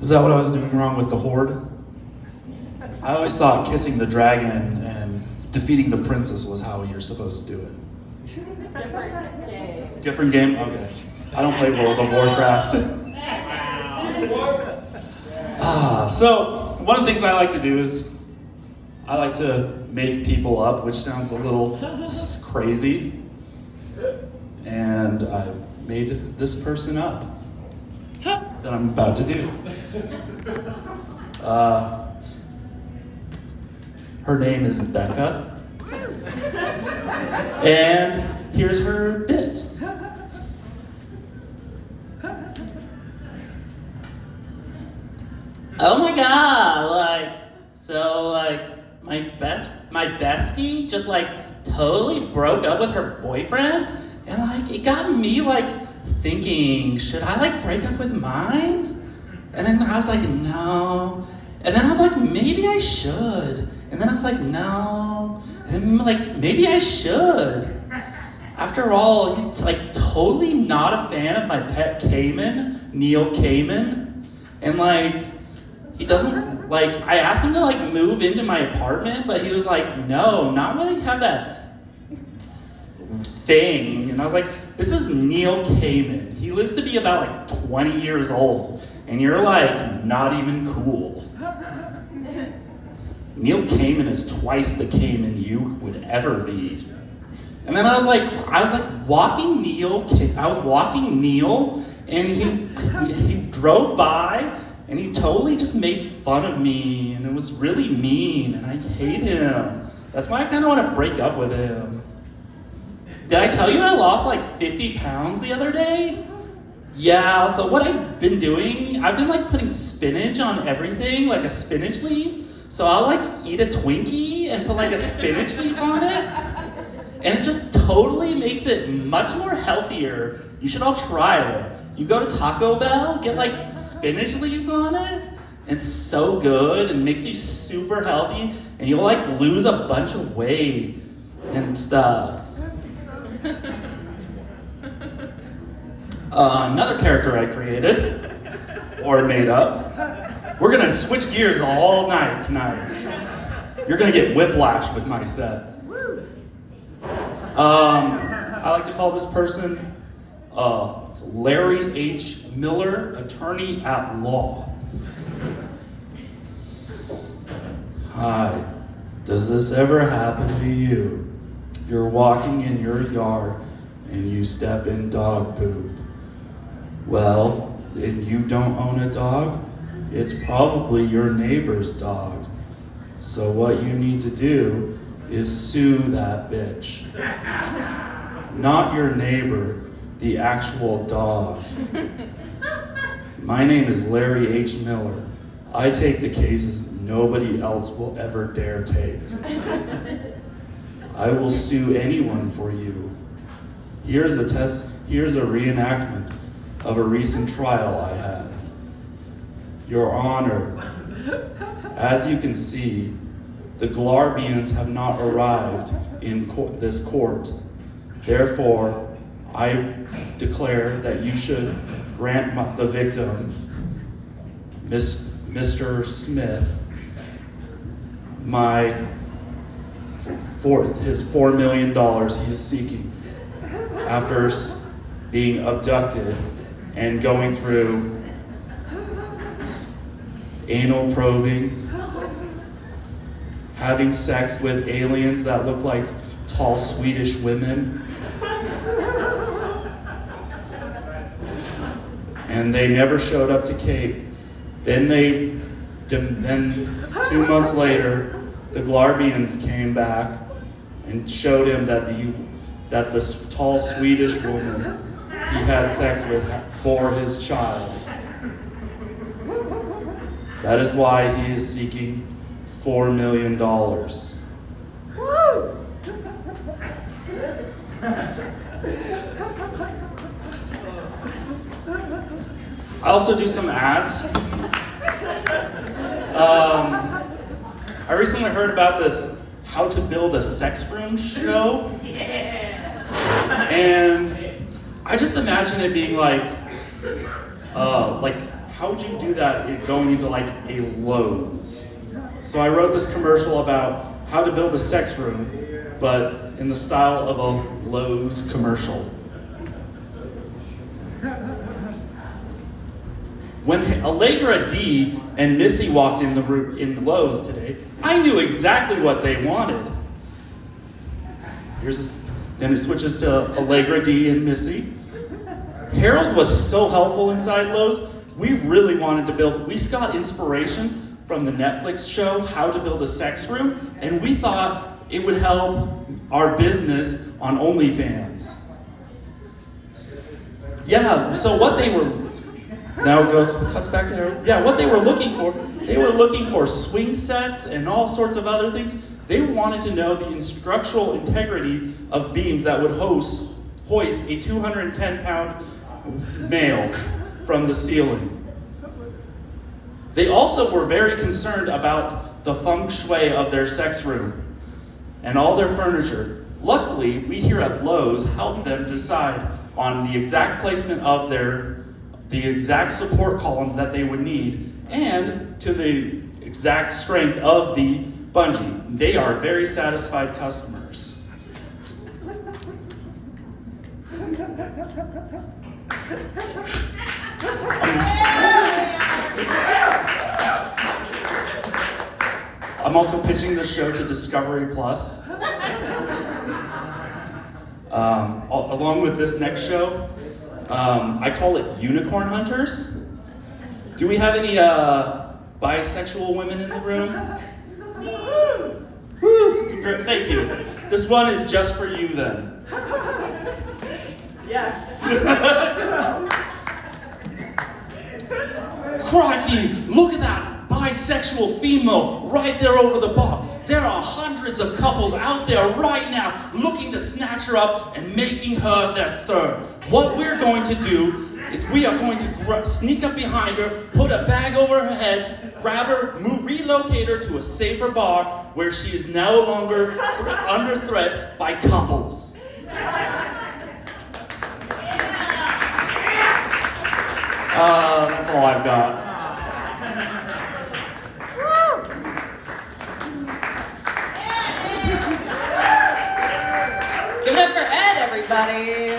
Is that what I was doing wrong with the Horde? I always thought kissing the dragon and defeating the princess was how you're supposed to do it. Different game. Different game? Okay. I don't play World of Warcraft. So one of the things I like to do is I like to make people up, which sounds a little crazy. And I made this person up that I'm about to do. Her name is Becca. And here's her bit. Oh my god, my bestie just totally broke up with her boyfriend, and it got me thinking, should I break up with mine? And then I was like, no. And then I was like, maybe I should. And then I was like, no. And then maybe I should. After all, he's totally not a fan of my pet Cayman, Neil Cayman. And he doesn't, I asked him to move into my apartment, but he was like, no, not really have that thing. And I was like, this is Neil Cayman. He lives to be about 20 years old, and you're not even cool. Neil Cayman is twice the Cayman you would ever be. And then I was walking Neil, and he drove by, and he totally just made fun of me, and it was really mean, and I hate him. That's why I kind of want to break up with him. Did I tell you I lost 50 pounds the other day? Yeah, so what I've been doing, I've been putting spinach on everything, like a spinach leaf. So I'll eat a Twinkie and put a spinach leaf on it. And it just totally makes it much more healthier. You should all try it. You go to Taco Bell, get spinach leaves on it. It's so good and makes you super healthy, and you'll lose a bunch of weight and stuff. Another character I created, or made up. We're gonna switch gears all night tonight. You're gonna get whiplash with my set. I like to call this person Larry H. Miller, attorney at law. Hi, does this ever happen to you? You're walking in your yard and you step in dog poop. Well, and you don't own a dog? It's probably your neighbor's dog. So what you need to do is sue that bitch. Not your neighbor, the actual dog. My name is Larry H. Miller. I take the cases nobody else will ever dare take. I will sue anyone for you. Here's a reenactment of a recent trial I had. Your Honor, as you can see, the Glarbians have not arrived in this court. Therefore, I declare that you should grant the victim, Mr. Smith, his $4 million he is seeking after being abducted and going through anal probing, having sex with aliens that look like tall Swedish women, and they never showed up to Kate. Then 2 months later, the Glarbians came back and showed him that the tall Swedish woman he had sex with bore his child. That is why he is seeking $4 million. I also do some ads. I recently heard about this How to Build a Sex Room show. And I just imagine it being like how would you do that going into like a Lowe's? So I wrote this commercial about how to build a sex room, but in the style of a Lowe's commercial. When Allegra D and Missy walked in the Lowe's today, I knew exactly what they wanted. Then it switches to Allegra D and Missy. Harold was so helpful inside Lowe's. We really wanted to build. We got inspiration from the Netflix show How to Build a Sex Room, and we thought it would help our business on OnlyFans. Yeah. So what they were. Now it cuts back to Harold. Yeah, what they were looking for swing sets and all sorts of other things. They wanted to know the structural integrity of beams that would hoist a 210-pound male from the ceiling. They also were very concerned about the feng shui of their sex room and all their furniture. Luckily, we here at Lowe's helped them decide on the exact placement of the exact support columns that they would need, and to the exact strength of the bungee. They are very satisfied customers. I'm also pitching this show to Discovery Plus. Along with this next show, I call it Unicorn Hunters. Do we have any bisexual women in the room? Woo! Thank you. This one is just for you then. Yes. Crikey, look at that bisexual female right there over the bar. There are hundreds of couples out there right now looking to snatch her up and making her their third. What we're going to do is we are going to sneak up behind her, put a bag over her head, grab her, relocate her to a safer bar where she is no longer under threat by couples. That's all I've got. Give it up for Ed, everybody.